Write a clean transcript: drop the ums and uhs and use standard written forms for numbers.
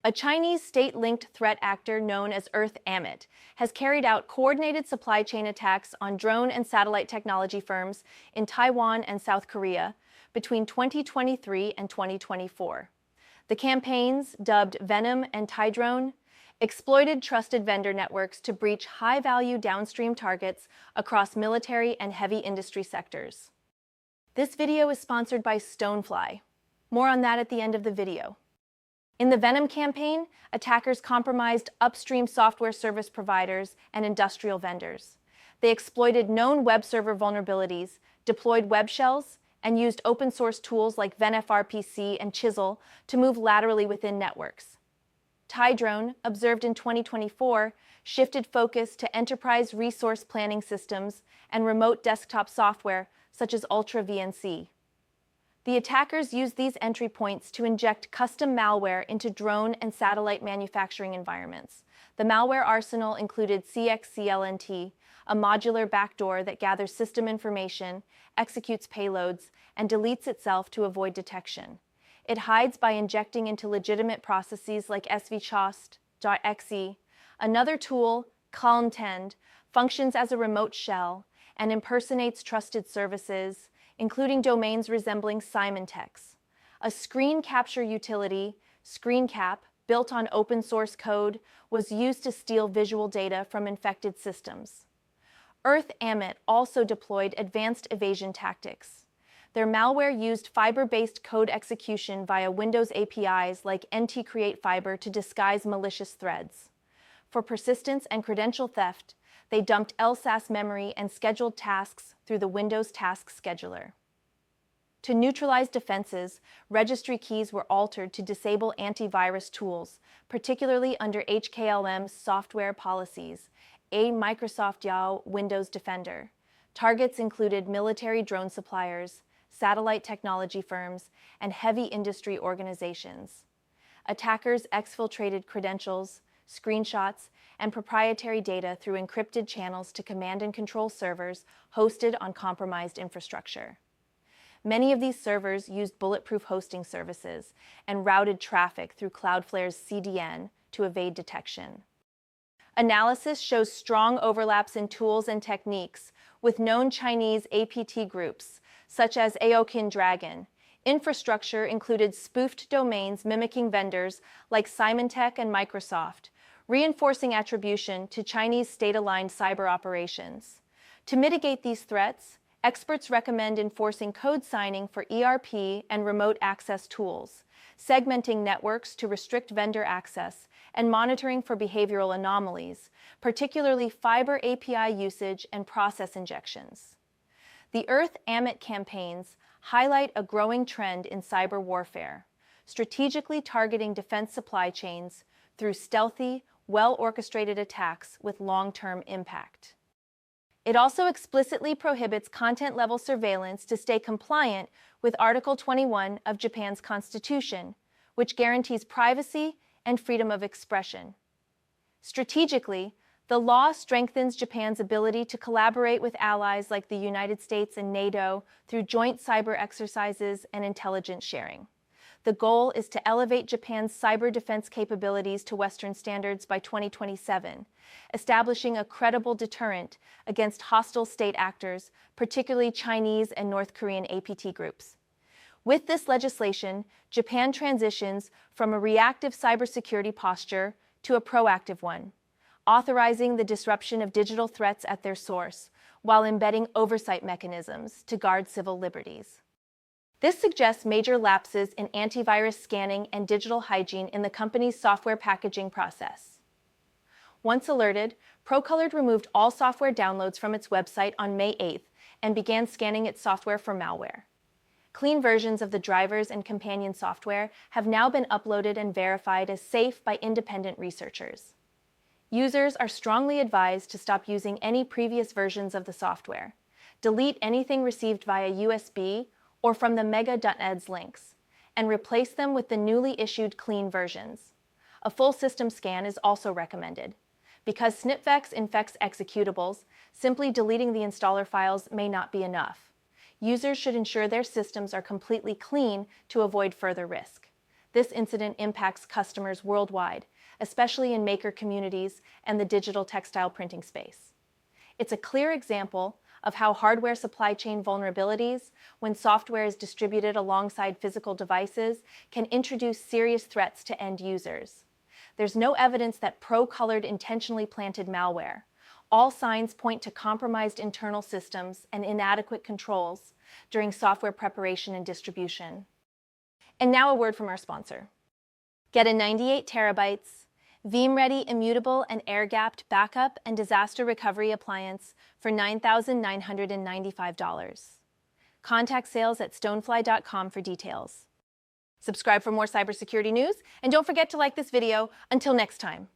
A Chinese state-linked threat actor known as Earth Ammit has carried out coordinated supply chain attacks on drone and satellite technology firms in Taiwan and South Korea between 2023 and 2024. The campaigns, dubbed Venom and Tidrone, exploited trusted vendor networks to breach high-value downstream targets across military and heavy industry sectors. This video is sponsored by Stonefly. More on that at the end of the video. In the Venom campaign, attackers compromised upstream software service providers and industrial vendors. They exploited known web server vulnerabilities, deployed web shells, and used open-source tools like VenFRPC and Chisel to move laterally within networks. Tidrone, observed in 2024, shifted focus to enterprise resource planning systems and remote desktop software such as Ultra VNC. The attackers used these entry points to inject custom malware into drone and satellite manufacturing environments. The malware arsenal included Cxclnt, a modular backdoor that gathers system information, executes payloads, and deletes itself to avoid detection. It hides by injecting into legitimate processes like svchost.exe. Another tool, Clntend, functions as a remote shell and impersonates trusted services, including domains resembling Symantec's. A screen capture utility, Screencap, built on open-source code, was used to steal visual data from infected systems. Earth Ammit also deployed advanced evasion tactics. Their malware used fiber-based code execution via Windows APIs like NT-Create Fiber to disguise malicious threads. For persistence and credential theft, they dumped LSASS memory and scheduled tasks through the Windows Task Scheduler. To neutralize defenses, registry keys were altered to disable antivirus tools, particularly under HKLM's software policies, a Microsoft Yao Windows Defender. Targets included military drone suppliers, satellite technology firms, and heavy industry organizations. Attackers exfiltrated credentials, screenshots, and proprietary data through encrypted channels to command and control servers hosted on compromised infrastructure. Many of these servers used bulletproof hosting services and routed traffic through Cloudflare's CDN to evade detection. Analysis shows strong overlaps in tools and techniques with known Chinese APT groups, such as Aoqin Dragon. Infrastructure included spoofed domains mimicking vendors like Symantec and Microsoft, reinforcing attribution to Chinese state-aligned cyber operations. To mitigate these threats, experts recommend enforcing code signing for ERP and remote access tools, segmenting networks to restrict vendor access, and monitoring for behavioral anomalies, particularly fiber API usage and process injections. The Earth Ammit campaigns highlight a growing trend in cyber warfare, strategically targeting defense supply chains through stealthy, well-orchestrated attacks with long-term impact. It also explicitly prohibits content-level surveillance to stay compliant with Article 21 of Japan's Constitution, which guarantees privacy and freedom of expression. Strategically, the law strengthens Japan's ability to collaborate with allies like the United States and NATO through joint cyber exercises and intelligence sharing. The goal is to elevate Japan's cyber defense capabilities to Western standards by 2027, establishing a credible deterrent against hostile state actors, particularly Chinese and North Korean APT groups. With this legislation, Japan transitions from a reactive cybersecurity posture to a proactive one, authorizing the disruption of digital threats at their source, while embedding oversight mechanisms to guard civil liberties. This suggests major lapses in antivirus scanning and digital hygiene in the company's software packaging process. Once alerted, ProColored removed all software downloads from its website on May 8th and began scanning its software for malware. Clean versions of the drivers and companion software have now been uploaded and verified as safe by independent researchers. Users are strongly advised to stop using any previous versions of the software, delete anything received via USB or from the mega.eds links, and replace them with the newly issued clean versions. A full system scan is also recommended. Because SnipVex infects executables, simply deleting the installer files may not be enough. Users should ensure their systems are completely clean to avoid further risk. This incident impacts customers worldwide, especially in maker communities and the digital textile printing space. It's a clear example of how hardware supply chain vulnerabilities, when software is distributed alongside physical devices, can introduce serious threats to end users. There's no evidence that pro-colored intentionally planted malware. All signs point to compromised internal systems and inadequate controls during software preparation and distribution. And now a word from our sponsor. Get a 98 terabytes, Veeam-ready, immutable, and air-gapped backup and disaster recovery appliance for $9,995. Contact sales at stonefly.com for details. Subscribe for more cybersecurity news, and don't forget to like this video. Until next time.